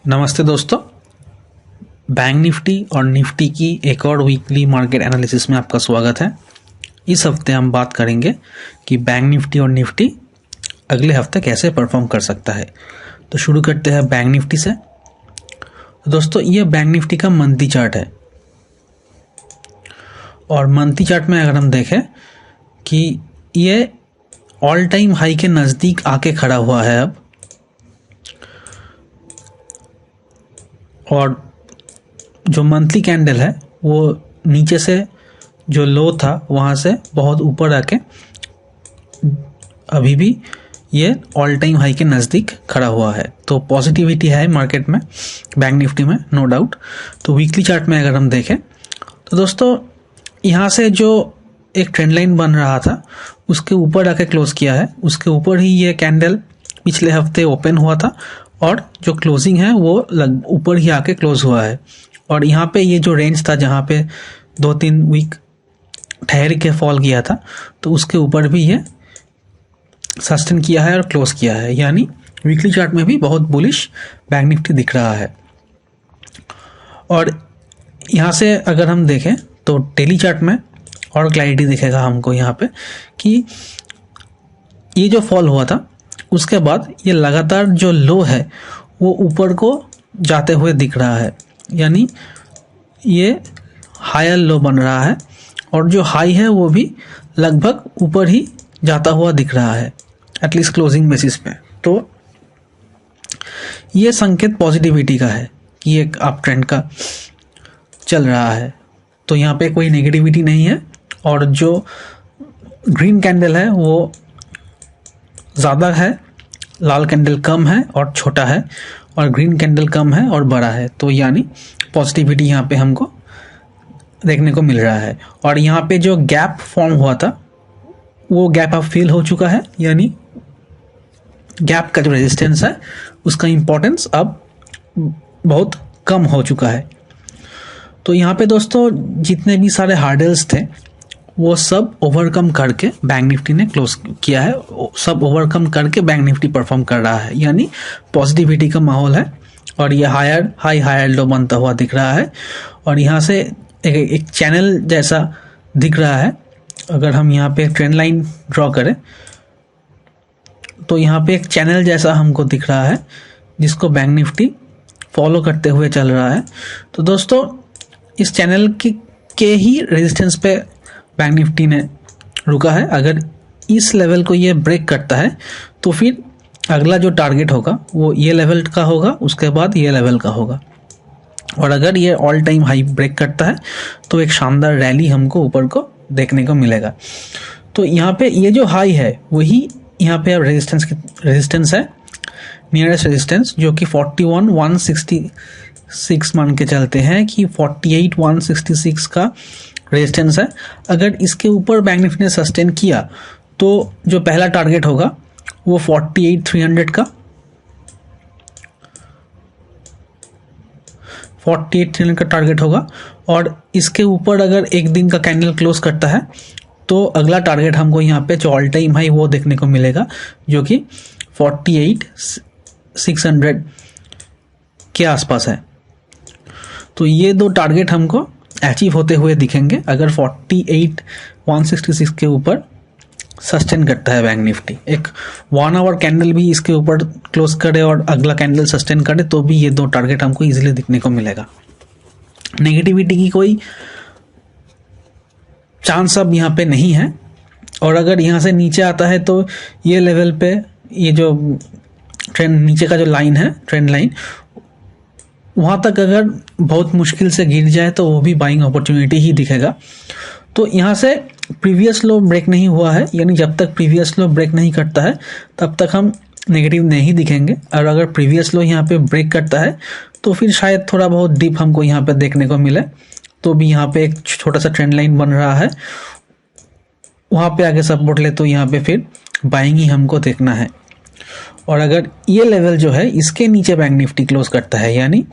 नमस्ते दोस्तों। Bank Nifty और निफ्टी की एक और वीकली मार्केट एनालिसिस में आपका स्वागत है। इस हफ्ते हम बात करेंगे कि बैंक निफ्टी और निफ्टी अगले हफ्ते कैसे परफॉर्म कर सकता है। तो शुरू करते हैं बैंक निफ्टी से। तो दोस्तों, ये बैंक निफ्टी का मंथली चार्ट है और मंथली चार्ट में अगर हम देखें कि ये ऑल टाइम हाई के नज़दीक आके खड़ा हुआ है अब, और जो मंथली कैंडल है वो नीचे से जो लो था वहाँ से बहुत ऊपर आके अभी भी ये ऑल टाइम हाई के नज़दीक खड़ा हुआ है। तो पॉजिटिविटी है मार्केट में, बैंक निफ्टी में, नो डाउट। तो वीकली चार्ट में अगर हम देखें तो दोस्तों, यहाँ से जो एक ट्रेंड लाइन बन रहा था उसके ऊपर आके क्लोज किया है। उसके ऊपर ही ये कैंडल पिछले हफ्ते ओपन हुआ था और जो क्लोजिंग है वो ऊपर ही आके क्लोज हुआ है। और यहाँ पे ये जो रेंज था जहाँ पे 2-3 वीक ठहर के फॉल किया था, तो उसके ऊपर भी ये सस्टेन किया है और क्लोज किया है। यानी वीकली चार्ट में भी बहुत बुलिश बैंक निफ्टी दिख रहा है। और यहाँ से अगर हम देखें तो डेली चार्ट में और क्लैरिटी दिखेगा हमको यहाँ पे कि ये जो फॉल हुआ था उसके बाद ये लगातार जो लो है वो ऊपर को जाते हुए दिख रहा है। यानी ये हायर लो बन रहा है और जो हाई है वो भी लगभग ऊपर ही जाता हुआ दिख रहा है, एटलीस्ट क्लोजिंग बेसिस पे। तो ये संकेत पॉजिटिविटी का है कि एक अप ट्रेंड का चल रहा है। तो यहाँ पे कोई नेगेटिविटी नहीं है और जो ग्रीन कैंडल है वो ज़्यादा है, लाल कैंडल कम है और छोटा है, और ग्रीन कैंडल कम है और बड़ा है। तो यानी पॉजिटिविटी यहाँ पे हमको देखने को मिल रहा है। और यहाँ पे जो गैप फॉर्म हुआ था वो गैप अब फिल हो चुका है। यानी गैप का जो रेजिस्टेंस है उसका इम्पोर्टेंस अब बहुत कम हो चुका है। तो यहाँ पे दोस्तों जितने भी सारे हार्डल्स थे वो सब ओवरकम करके बैंक निफ्टी ने क्लोज किया है। सब ओवरकम करके बैंक निफ्टी परफॉर्म कर रहा है। यानी पॉजिटिविटी का माहौल है और ये हायर लो बनता हुआ दिख रहा है। और यहाँ से एक चैनल जैसा दिख रहा है। अगर हम यहाँ पे ट्रेंड लाइन ड्रॉ करें तो यहाँ पे एक चैनल जैसा हमको दिख रहा है जिसको बैंक निफ्टी फॉलो करते हुए चल रहा है। तो दोस्तों, इस चैनल के ही रेजिस्टेंस पे बैंक निफ्टी ने रुका है। अगर इस लेवल को ये ब्रेक करता है तो फिर अगला जो टारगेट होगा वो ये लेवल का होगा, उसके बाद ये लेवल का होगा। और अगर ये ऑल टाइम हाई ब्रेक करता है तो एक शानदार रैली हमको ऊपर को देखने को मिलेगा। तो यहाँ पे ये जो हाई है वही यहाँ पे अब रेजिस्टेंस है, नियरेस्ट रेजिस्टेंस, जो कि 41,166 मान के चलते हैं कि 48,166 का रेजिस्टेंस है। अगर इसके ऊपर बैंक निफ्टी ने सस्टेन किया तो जो पहला टारगेट होगा वो 48,300 का 48,300 का टारगेट होगा। और इसके ऊपर अगर एक दिन का कैंडल क्लोज करता है तो अगला टारगेट हमको यहाँ पे जो ऑल टाइम हाई वो देखने को मिलेगा, जो कि 48,600 के आसपास है। तो ये दो टारगेट हमको अचीव होते हुए दिखेंगे अगर 48,166 के ऊपर सस्टेन करता है बैंक निफ्टी। एक 1 आवर कैंडल भी इसके ऊपर क्लोज करे और अगला कैंडल सस्टेन करे तो भी ये दो टारगेट हमको इजीली दिखने को मिलेगा। नेगेटिविटी की कोई चांस अब यहाँ पे नहीं है। और अगर यहाँ से नीचे आता है तो ये लेवल पे ये जो ट्रेंड नीचे का जो लाइन है, ट्रेंड लाइन, वहाँ तक अगर बहुत मुश्किल से गिर जाए तो वो भी बाइंग अपॉर्चुनिटी ही दिखेगा। तो यहाँ से प्रीवियस लो ब्रेक नहीं हुआ है, यानी जब तक प्रीवियस लो ब्रेक नहीं करता है तब तक हम नेगेटिव नहीं दिखेंगे। और अगर प्रीवियस लो यहाँ पे ब्रेक करता है तो फिर शायद थोड़ा बहुत डिप हमको यहाँ पे देखने को मिले। तो भी यहाँ पे एक छोटा सा ट्रेंड लाइन बन रहा है, वहाँ पे आगे सपोर्ट ले तो यहाँ पे फिर बाइंग ही हमको देखना है। और अगर ये लेवल जो है इसके नीचे बैंक निफ्टी क्लोज करता है, यानी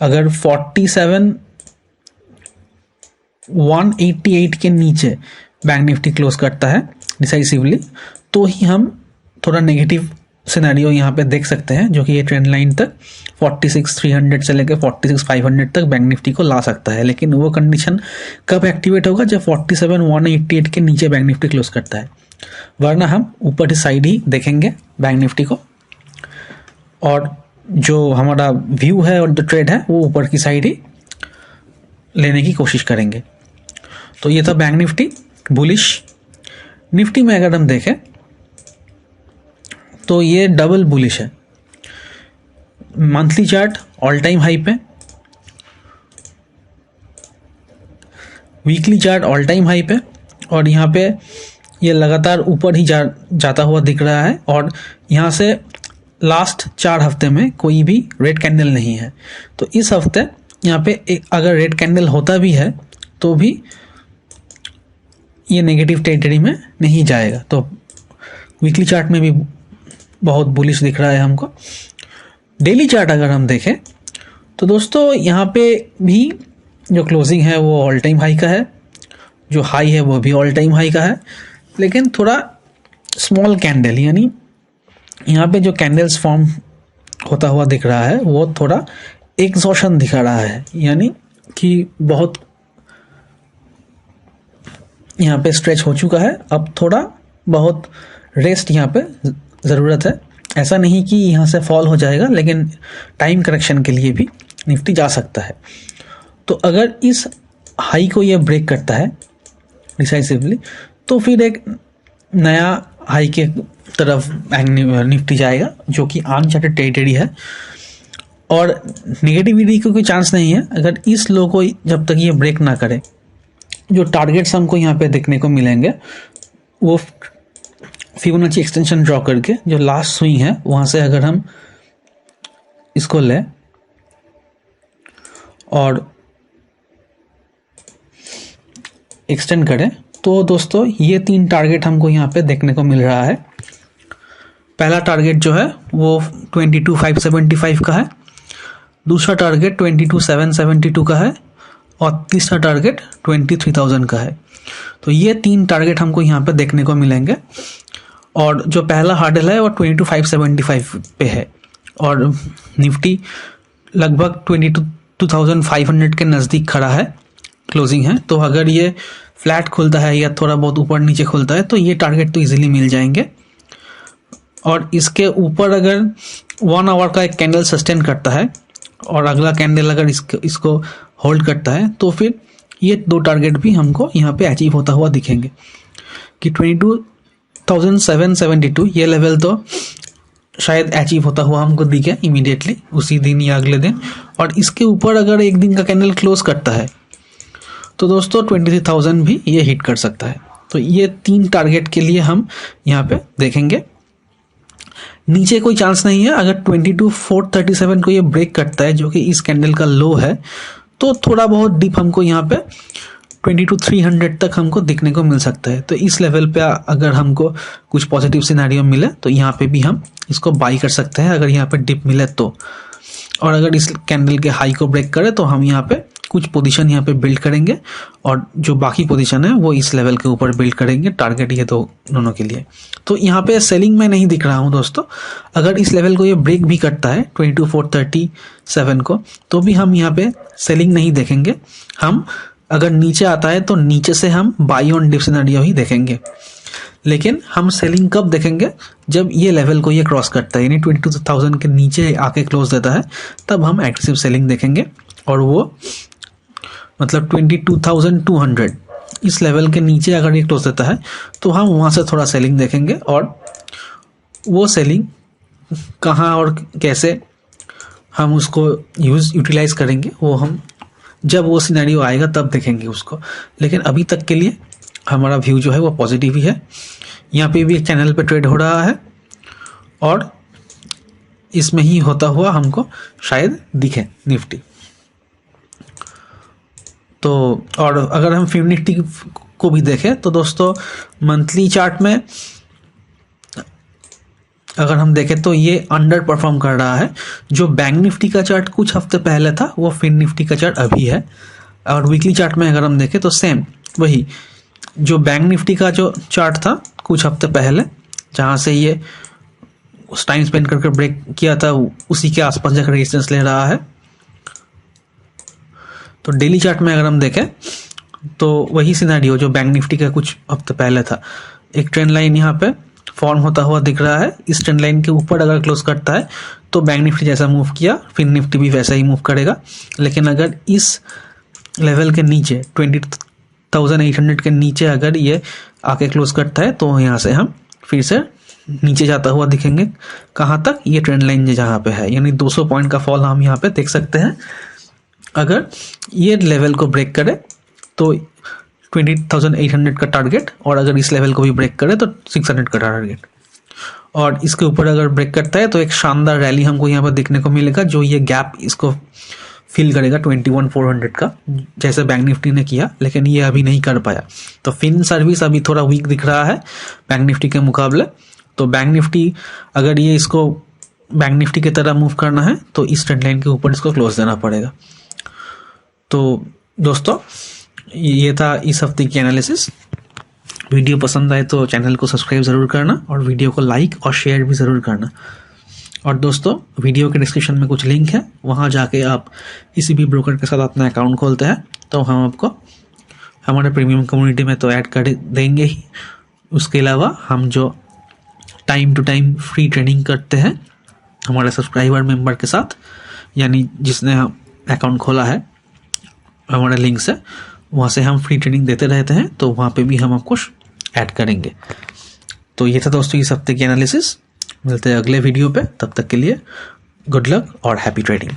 अगर 47,188 के नीचे बैंक निफ्टी क्लोज करता है डिसाइसिवली, तो ही हम थोड़ा नेगेटिव सिनेरियो यहाँ पे देख सकते हैं, जो कि ये ट्रेंड लाइन तक 46,300 से लेकर 46,500 तक बैंक निफ्टी को ला सकता है। लेकिन वो कंडीशन कब एक्टिवेट होगा? जब 47,188 के नीचे बैंक निफ्टी क्लोज करता है, वरना हम ऊपर की साइड ही देखेंगे बैंक निफ्टी को, और जो हमारा व्यू है और जो ट्रेड है वो ऊपर की साइड ही लेने की कोशिश करेंगे। तो ये था बैंक निफ्टी बुलिश। निफ्टी में अगर हम देखें तो ये डबल बुलिश है। Monthly chart all time high पे, weekly chart all time high पे, और यहाँ पे ये लगातार ऊपर ही जाता हुआ दिख रहा है। और यहाँ से लास्ट 4 हफ्ते में कोई भी रेड कैंडल नहीं है। तो इस हफ्ते यहाँ पे अगर रेड कैंडल होता भी है तो भी ये नेगेटिव टेरिटरी में नहीं जाएगा। तो वीकली चार्ट में भी बहुत बुलिश दिख रहा है हमको। डेली चार्ट अगर हम देखें तो दोस्तों यहाँ पे भी जो क्लोजिंग है वो ऑल टाइम हाई का है, जो हाई है वो भी ऑल टाइम हाई का है, लेकिन थोड़ा स्मॉल कैंडल, यानी यहाँ पे जो कैंडल्स फॉर्म होता हुआ दिख रहा है वो थोड़ा एग्जॉशन दिखा रहा है, यानी कि बहुत यहाँ पे स्ट्रेच हो चुका है, अब थोड़ा बहुत रेस्ट यहाँ पे ज़रूरत है। ऐसा नहीं कि यहाँ से फॉल हो जाएगा, लेकिन टाइम करेक्शन के लिए भी निफ्टी जा सकता है। तो अगर इस हाई को ये ब्रेक करता है डिसाइसिवली, तो फिर एक नया हाई के तरफ निफ्टी जाएगा, जो कि अनचार्टेड टेरिटरी है और नेगेटिविटी का कोई चांस नहीं है। अगर इस लो को जब तक ये ब्रेक ना करे, जो टारगेट्स हमको यहाँ पे देखने को मिलेंगे वो फिबोनाची एक्सटेंशन ड्रॉ करके जो लास्ट स्विंग है वहाँ से अगर हम इसको लें और एक्सटेंड करें, तो दोस्तों ये 3 टारगेट हमको यहाँ पे देखने को मिल रहा है। पहला टारगेट जो है वो 22,575 का है, दूसरा टारगेट 22,772 का है, और तीसरा टारगेट 23,000 का है। तो ये 3 टारगेट हमको यहाँ पे देखने को मिलेंगे। और जो पहला हार्डल है वो 22,575 पे है, और निफ्टी लगभग 22,500 के नज़दीक खड़ा है, क्लोजिंग है। तो अगर ये फ्लैट खुलता है या थोड़ा बहुत ऊपर नीचे खुलता है तो ये टारगेट तो इजीली मिल जाएंगे। और इसके ऊपर अगर 1 आवर का एक कैंडल सस्टेन करता है और अगला कैंडल अगर इसको होल्ड करता है, तो फिर ये 2 टारगेट भी हमको यहाँ पे अचीव होता हुआ दिखेंगे कि 22,772 ये लेवल तो शायद अचीव होता हुआ हमको दिखे इमीडिएटली उसी दिन या अगले दिन। और इसके ऊपर अगर एक दिन का कैंडल क्लोज करता है तो दोस्तों 23,000 भी ये हिट कर सकता है। तो ये 3 टारगेट के लिए हम यहाँ पे देखेंगे। नीचे कोई चांस नहीं है। अगर 22,437 को ये ब्रेक करता है, जो कि इस कैंडल का लो है, तो थोड़ा बहुत डिप हमको यहाँ पे 22,300 तक हमको दिखने को मिल सकता है। तो इस लेवल पे अगर हमको कुछ पॉजिटिव सिनेरियो मिले तो यहाँ पे भी हम इसको बाई कर सकते हैं, अगर यहाँ पे डिप मिले तो। और अगर इस कैंडल के हाई को ब्रेक करे तो हम यहाँ पे कुछ पोजीशन यहाँ पे बिल्ड करेंगे, और जो बाकी पोजीशन है वो इस लेवल के ऊपर बिल्ड करेंगे। टारगेट ये दोनों के लिए। तो यहाँ पे सेलिंग में नहीं दिख रहा हूँ दोस्तों। अगर इस लेवल को ये ब्रेक भी करता है 22,437 को, तो भी हम यहाँ पे सेलिंग नहीं देखेंगे। हम अगर नीचे आता है तो नीचे से हम बाई ऑन डिप सिनेरियो ही देखेंगे। लेकिन हम सेलिंग कब देखेंगे? जब ये लेवल को ये क्रॉस करता है, यानी 22,000 के नीचे आके क्लोज देता है, तब हम एग्रेसिव सेलिंग देखेंगे। और वो मतलब 22,200 इस लेवल के नीचे अगर ये क्लोज देता है तो हम वहाँ से थोड़ा सेलिंग देखेंगे। और वो सेलिंग कहाँ और कैसे हम उसको यूटिलाइज करेंगे वो हम जब वो सिनेरियो आएगा तब देखेंगे उसको। लेकिन अभी तक के लिए हमारा व्यू जो है वो पॉजिटिव ही है। यहाँ पे भी एक चैनल पे ट्रेड हो रहा है और इसमें ही होता हुआ हमको शायद दिखे निफ्टी। तो और अगर हम फिब निफ्टी को भी देखें तो दोस्तों मंथली चार्ट में अगर हम देखें तो ये अंडर परफॉर्म कर रहा है। जो बैंक निफ्टी का चार्ट कुछ हफ्ते पहले था वो फिब निफ्टी का चार्ट अभी है। और वीकली चार्ट में अगर हम देखें तो सेम वही जो बैंक निफ्टी का जो चार्ट था कुछ हफ्ते पहले, जहाँ से ये उस टाइम स्पेंड करके ब्रेक किया था उसी के आसपास जाकर रेजिस्टेंस ले रहा है। तो डेली चार्ट में अगर हम देखें तो वही सिनेरियो जो बैंक निफ्टी का कुछ हफ्ते पहले था, एक ट्रेंड लाइन यहाँ पे फॉर्म होता हुआ दिख रहा है। इस ट्रेंड लाइन के ऊपर अगर क्लोज करता है तो बैंक निफ्टी जैसा मूव किया फिर निफ्टी भी वैसा ही मूव करेगा। लेकिन अगर इस लेवल के नीचे 20,800 के नीचे अगर ये आके क्लोज करता है तो यहाँ से हम फिर से नीचे जाता हुआ दिखेंगे। कहाँ तक? ये ट्रेंड लाइन जहाँ पे है, यानी 200 पॉइंट का फॉल हम यहाँ पे देख सकते हैं। अगर ये लेवल को ब्रेक करे तो 20,800 का टारगेट, और अगर इस लेवल को भी ब्रेक करे तो 600 का टारगेट, और इसके ऊपर अगर ब्रेक करता है तो एक शानदार रैली हमको यहाँ पर देखने को मिलेगा जो ये गैप इसको फिल करेगा 21,400 का, जैसे बैंक निफ्टी ने किया। लेकिन ये अभी नहीं कर पाया। तो फिन सर्विस अभी थोड़ा वीक दिख रहा है बैंक निफ्टी के मुकाबले। तो बैंक निफ्टी अगर ये इसको बैंक निफ्टी की तरह मूव करना है तो इस ट्रेंड लाइन के ऊपर इसको क्लोज देना पड़ेगा। तो दोस्तों ये था इस हफ्ते की एनालिसिस। वीडियो पसंद आए तो चैनल को सब्सक्राइब ज़रूर करना और वीडियो को लाइक और शेयर भी ज़रूर करना। और दोस्तों वीडियो के डिस्क्रिप्शन में कुछ लिंक है, वहाँ जाके आप किसी भी ब्रोकर के साथ अपना अकाउंट खोलते हैं तो हम आपको हमारे प्रीमियम कम्युनिटी में तो ऐड कर देंगे ही। उसके अलावा हम जो time to time free training करते हैं हमारे सब्सक्राइबर मेंबर के साथ, यानी जिसने अकाउंट खोला है हमारे लिंक से, वहाँ से हम फ्री ट्रेनिंग देते रहते हैं, तो वहाँ पे भी हम आपको ऐड करेंगे। तो ये था दोस्तों इस हफ्ते की एनालिसिस। मिलते हैं अगले वीडियो पे, तब तक के लिए गुड लक और हैप्पी ट्रेडिंग।